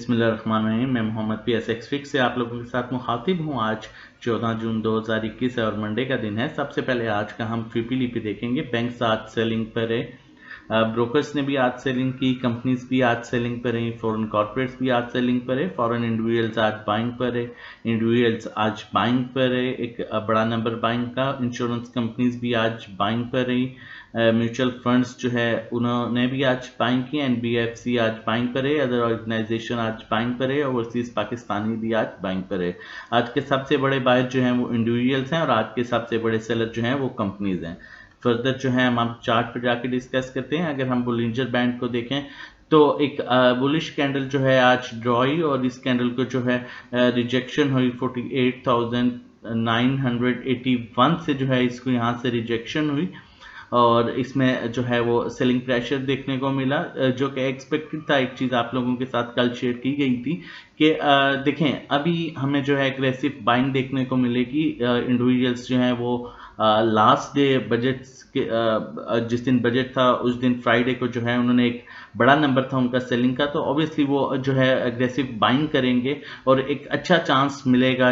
बिस्मिल्लाहिर्रहमानिर्रहीम। मैं Mohammad P S X fix से आप लोगों के साथ मुखातिब हूँ। आज 14 जून 2021 है और मंडे का दिन है। सबसे पहले आज का हम ट्रिपल पे देखेंगे। बैंक्स आज सेलिंग पर है, ब्रोकर्स ने भी आज सेलिंग की, कंपनीज भी आज सेलिंग पर हैं, फॉरेन कॉर्पोरेट्स भी आज सेलिंग पर है, फॉरेन इंडिविजुअल्स आज बाइंग पर है, इंडिविजुअल्स आज बाइंग पर है, एक बड़ा नंबर बाइंग का। इंश्योरेंस कंपनीज भी आज बाइंग पर रही, म्यूचुअल फंड्स जो है उन्होंने भी आज बाइंग की, एनबीएफसी आज बाइंग पर है, अदर ऑर्गेनाइजेशन आज बाइंग पर है, ओवरसीज पाकिस्तानी भी आज बाइंग पर है। आज के सबसे बड़े बायर जो हैं वो इंडिविजुअल्स हैं और आज के सबसे बड़े सेलर जो हैं वो कंपनीज हैं। फर्दर जो है हम आप चार्ट पर जाके डिस्कस करते हैं। अगर हम बोलिंजर बैंड को देखें तो एक बुलिश कैंडल जो है आज ड्रॉ हुई और इस कैंडल को जो है रिजेक्शन हुई 48,981 से, जो है इसको यहाँ से रिजेक्शन हुई और इसमें जो है वो सेलिंग प्रेशर देखने को मिला, जो कि एक्सपेक्टेड था। एक चीज़ आप लोगों के साथ कल शेयर की गई थी कि देखें अभी हमें जो है एग्रेसिव बाइंग देखने को मिलेगी। इंडिविजुअल्स जो हैं वो लास्ट डे बजट के जिस दिन बजट था उस दिन फ्राइडे को जो है उन्होंने एक बड़ा नंबर था उनका सेलिंग का, तो ऑब्वियसली वो जो है एग्रेसिव बाइंग करेंगे और एक अच्छा चांस मिलेगा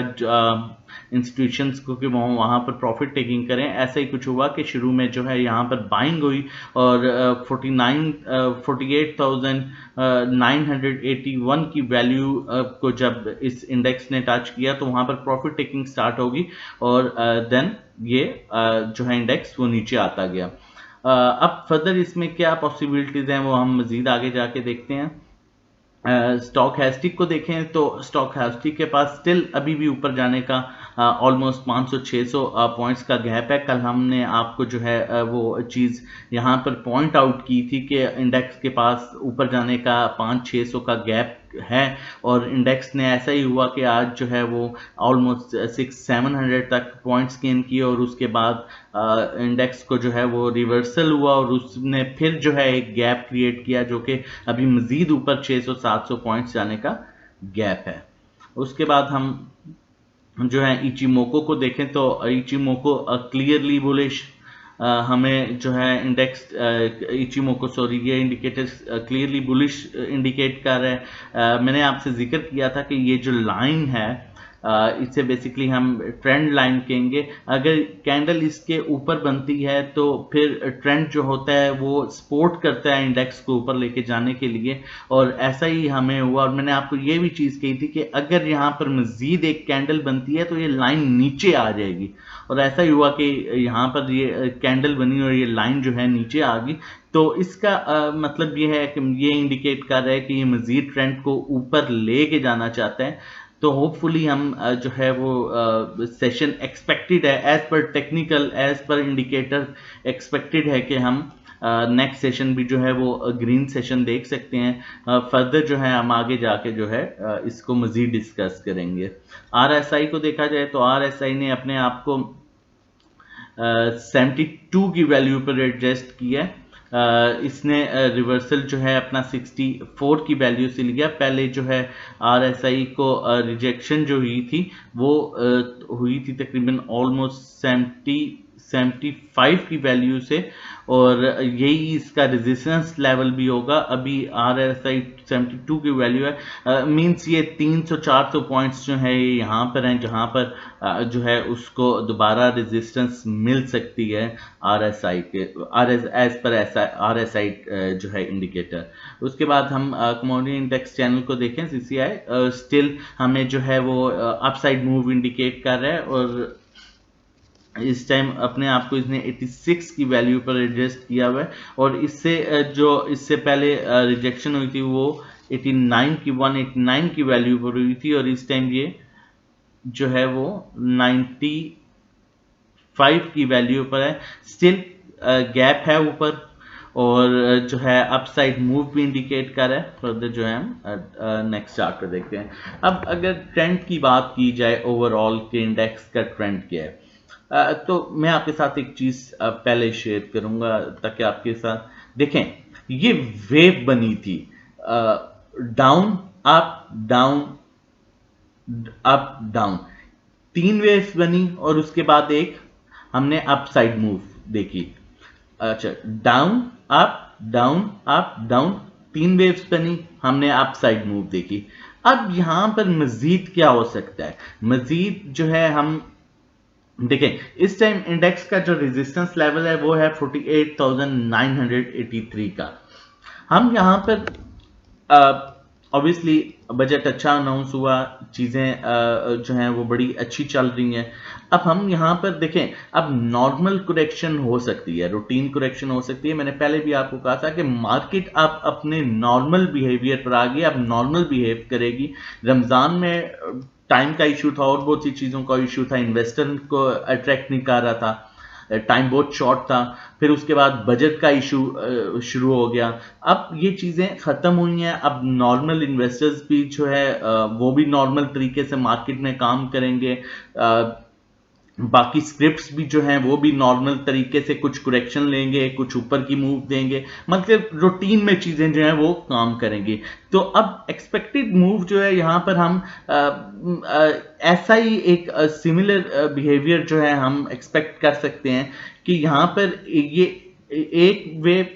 इंस्टीट्यूशंस को कि वो वहाँ पर प्रॉफिट टेकिंग करें। ऐसा ही कुछ हुआ कि शुरू में जो है यहाँ पर बाइंग हुई और 48,981 की वैल्यू को जब इस इंडेक्स ने टच किया तो वहाँ पर प्रॉफिट टेकिंग स्टार्ट होगी और देन ये जो है इंडेक्स वो नीचे आता गया। अब फर्दर इसमें क्या पॉसिबिलिटीज़ हैं वो हम मज़ीद आगे जाके देखते हैं। स्टॉक हैस्टिक को देखें तो स्टॉक हैस्टिक के पास स्टिल अभी भी ऊपर जाने का ऑलमोस्ट 500-600 पॉइंट्स का गैप है। कल हमने आपको जो है वो चीज़ यहाँ पर पॉइंट आउट की थी कि इंडेक्स के पास ऊपर जाने का 500-600 का गैप है और इंडेक्स ने ऐसा ही हुआ कि आज जो है वो ऑलमोस्ट 600-700 तक पॉइंट्स गेन किए और उसके बाद इंडेक्स को जो है वो रिवर्सल हुआ और उसने फिर जो है एक गैप क्रिएट किया जो कि अभी मजीद ऊपर 600-700 पॉइंट्स जाने का गैप है। उसके बाद हम जो है इचिमोको को देखें तो इचिमोको क्लियरली बुलिश हमें जो है इंडेक्स इचिमोको सॉरी ये इंडिकेटर्स क्लियरली बुलिश इंडिकेट कर रहे हैं। मैंने आपसे जिक्र किया था कि ये जो लाइन है इसे बेसिकली हम ट्रेंड लाइन कहेंगे। अगर कैंडल इसके ऊपर बनती है तो फिर ट्रेंड जो होता है वो सपोर्ट करता है इंडेक्स को ऊपर लेके जाने के लिए और ऐसा ही हमें हुआ। और मैंने आपको ये भी चीज़ कही थी कि अगर यहाँ पर मजीद एक कैंडल बनती है तो ये लाइन नीचे आ जाएगी और ऐसा ही हुआ कि यहाँ पर ये कैंडल बनी और ये लाइन जो है नीचे आ गई। तो इसका मतलब ये है कि ये इंडिकेट कर रहा है कि ये मजीद ट्रेंड को ऊपर लेके जाना चाहता है। तो होपफुली हम जो है वो सेशन एक्सपेक्टेड है as per technical as per indicator expected है कि हम नेक्स्ट सेशन भी जो है वो ग्रीन सेशन देख सकते हैं। फर्दर जो है हम आगे जाके जो है इसको मजीद डिस्कस करेंगे। आरएसआई को देखा जाए तो आरएसआई ने अपने आप को 72 की वैल्यू पर एडजस्ट किया है। इसने रिवर्सल जो है अपना 64 की वैल्यू से लिया। पहले जो है आरएसआई को रिजेक्शन जो हुई थी वो हुई थी तकरीबन ऑलमोस्ट 75 की वैल्यू से और यही इसका रेजिस्टेंस लेवल भी होगा। अभी आरएसआई 72 की वैल्यू है, मींस ये 300-400 पॉइंट्स जो है यहाँ पर हैं जहाँ पर जो है उसको दोबारा रेजिस्टेंस मिल सकती है आरएसआई के एज पर ऐसा आरएसआई जो है इंडिकेटर। उसके बाद हम कमोडिटी इंडेक्स चैनल को देखें सीसीआई स्टिल हमें जो है वो अपसाइड मूव इंडिकेट कर रहा है और इस टाइम अपने आप को इसने 86 की वैल्यू पर एडजस्ट किया हुआ है और इससे जो इससे पहले रिजेक्शन हुई थी वो 189 की वैल्यू पर हुई थी और इस टाइम ये जो है वो 95 की वैल्यू पर है। स्टिल गैप है ऊपर और जो है अपसाइड मूव भी इंडिकेट कर रहा है। फर्दर जो है हम नेक्स्ट चार्ट पर देखते हैं। अब अगर ट्रेंड की बात की जाए ओवरऑल के इंडेक्स का ट्रेंड क्या है, तो मैं आपके साथ एक चीज़ पहले शेयर करूंगा ताकि आपके साथ देखें। ये वेव बनी थी down up down up down, 3 waves बनी और उसके बाद एक हमने अपसाइड मूव देखी। अच्छा, down up down up down 3 waves बनी, हमने अप साइड मूव देखी। अब यहां पर मजीद क्या हो सकता है? मजीद जो है हम देखें, इस टाइम इंडेक्स का जो रेजिस्टेंस लेवल है वो है 48,983 का। हम यहां पर ऑब्वियसली बजट अच्छा अनाउंस हुआ, चीज़ें जो हैं वो बड़ी अच्छी चल रही हैं। अब हम यहाँ पर देखें, अब नॉर्मल करेक्शन हो सकती है, रूटीन करेक्शन हो सकती है। मैंने पहले भी आपको कहा था कि मार्केट अब अपने नॉर्मल बिहेवियर पर आ गई, अब नॉर्मल बिहेव करेगी। रमज़ान में टाइम का इशू था और बहुत सी चीज़ों का इशू था, इन्वेस्टर को अट्रैक्ट नहीं कर रहा था, टाइम बहुत शॉर्ट था। फिर उसके बाद बजट का इशू शुरू हो गया। अब ये चीज़ें ख़त्म हुई हैं, अब नॉर्मल इन्वेस्टर्स भी जो है वो भी नॉर्मल तरीके से मार्केट में काम करेंगे। बाकी स्क्रिप्ट्स भी जो हैं वो भी नॉर्मल तरीके से कुछ करेक्शन लेंगे, कुछ ऊपर की मूव देंगे, मतलब रूटीन में चीज़ें जो हैं वो काम करेंगी। तो अब एक्सपेक्टेड मूव जो है यहाँ पर हम ऐसा ही एक सिमिलर बिहेवियर जो है हम एक्सपेक्ट कर सकते हैं कि यहाँ पर ये एक वेव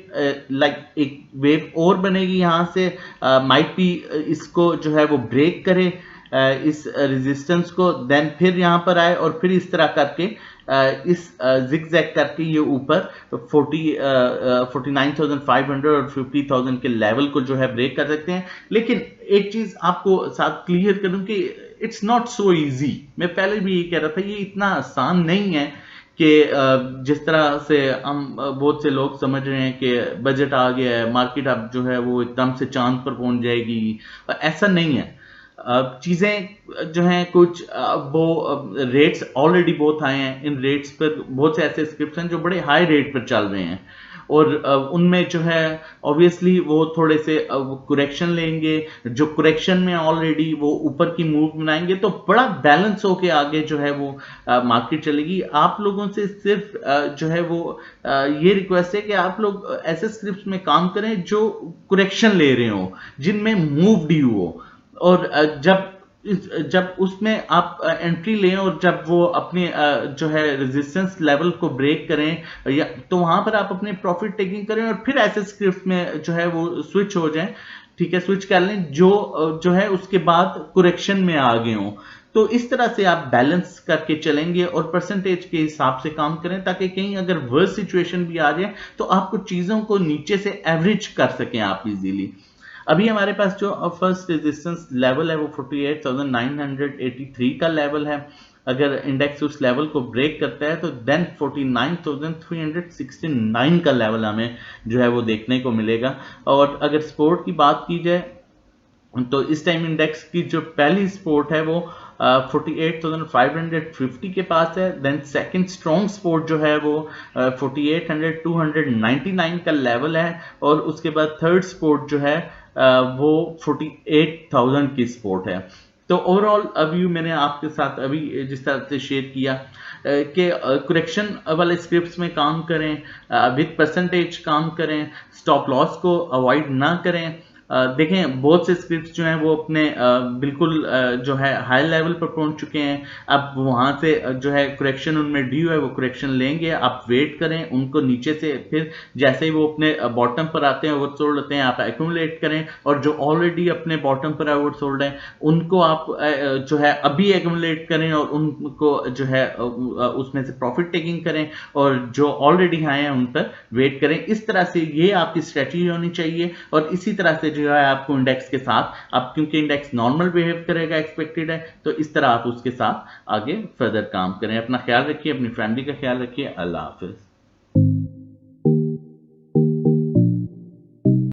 लाइक एक वेव और बनेगी यहाँ से, माइट बी इसको जो है वो ब्रेक करे इस रेजिस्टेंस को, देन फिर यहाँ पर आए और फिर इस तरह करके इस जिगजैग करके ये ऊपर 49,500 और 50,000 के लेवल को जो है ब्रेक कर सकते हैं। लेकिन एक चीज आपको साथ क्लियर करूं कि इट्स नॉट सो इजी। मैं पहले भी ये कह रहा था, ये इतना आसान नहीं है कि जिस तरह से हम बहुत से लोग समझ रहे हैं कि बजट आ गया है, मार्केट अब जो है वो एकदम से चांद पर पहुंच जाएगी। ऐसा नहीं है। चीज़ें जो हैं कुछ वो रेट्स ऑलरेडी बहुत हाई हैं। इन रेट्स पर बहुत से ऐसे स्क्रिप्ट्स हैं जो बड़े हाई रेट पर चल रहे हैं और उनमें जो है ऑब्वियसली वो थोड़े से करेक्शन लेंगे। जो करेक्शन में ऑलरेडी वो ऊपर की मूव बनाएंगे तो बड़ा बैलेंस होके आगे जो है वो मार्केट चलेगी। आप लोगों से सिर्फ जो है वो ये रिक्वेस्ट है कि आप लोग ऐसे स्क्रिप्ट्स में काम करें जो करेक्शन ले रहे हो, जिनमें मूव ड्यू हो, और जब उसमें आप एंट्री लें और जब वो अपने जो है रेजिस्टेंस लेवल को ब्रेक करें या तो वहां पर आप अपने प्रॉफिट टेकिंग करें और फिर ऐसे स्क्रिप्ट में जो है वो स्विच हो जाएं। ठीक है, स्विच कर लें जो है उसके बाद करेक्शन में आ गए हों। तो इस तरह से आप बैलेंस करके चलेंगे और परसेंटेज के हिसाब से काम करें ताकि कहीं अगर वर्स सिचुएशन भी आ जाए तो आपको चीजों को नीचे से एवरेज कर सकें आप इजीली। अभी हमारे पास जो फर्स्ट रेजिस्टेंस लेवल है वो 48,983 का लेवल है। अगर इंडेक्स उस लेवल को ब्रेक करता है तो देन 49,369 का लेवल हमें जो है वो देखने को मिलेगा। और अगर सपोर्ट की बात की जाए तो इस टाइम इंडेक्स की जो पहली सपोर्ट है वो 48,550 के पास है। देन सेकंड स्ट्रॉन्ग सपोर्ट जो है वो 48,299 का लेवल है और उसके बाद थर्ड सपोर्ट जो है वो 48,000 की सपोर्ट है। तो ओवरऑल अभी मैंने आपके साथ अभी जिस तरह से शेयर किया कि करेक्शन वाले स्क्रिप्ट्स में काम करें, विद परसेंटेज काम करें, स्टॉप लॉस को अवॉइड ना करें। देखें बहुत से स्क्रिप्ट्स जो हैं वो अपने बिल्कुल जो है हाई लेवल पर पहुंच चुके हैं। अब वहां से जो है करेक्शन उनमें ड्यू है, वो करेक्शन लेंगे, आप वेट करें उनको नीचे से, फिर जैसे ही वो अपने बॉटम पर आते हैं ओवर सोल्ड होते हैं आप एक्यूमुलेट करें, और जो ऑलरेडी अपने बॉटम पर ओवर सोल्ड हैं उनको आप जो है अभी एक्यूमुलेट करें और उनको जो है उसमें से प्रॉफिट टेकिंग करें, और जो ऑलरेडी हाई हैं उन पर वेट करें। इस तरह से ये आपकी स्ट्रेटजी होनी चाहिए और इसी तरह से जो है आपको इंडेक्स के साथ, अब क्योंकि इंडेक्स नॉर्मल बिहेव करेगा एक्सपेक्टेड है, तो इस तरह आप उसके साथ आगे फर्दर काम करें। अपना ख्याल रखिए, अपनी फैमिली का ख्याल रखिए। अल्लाह हाफिज।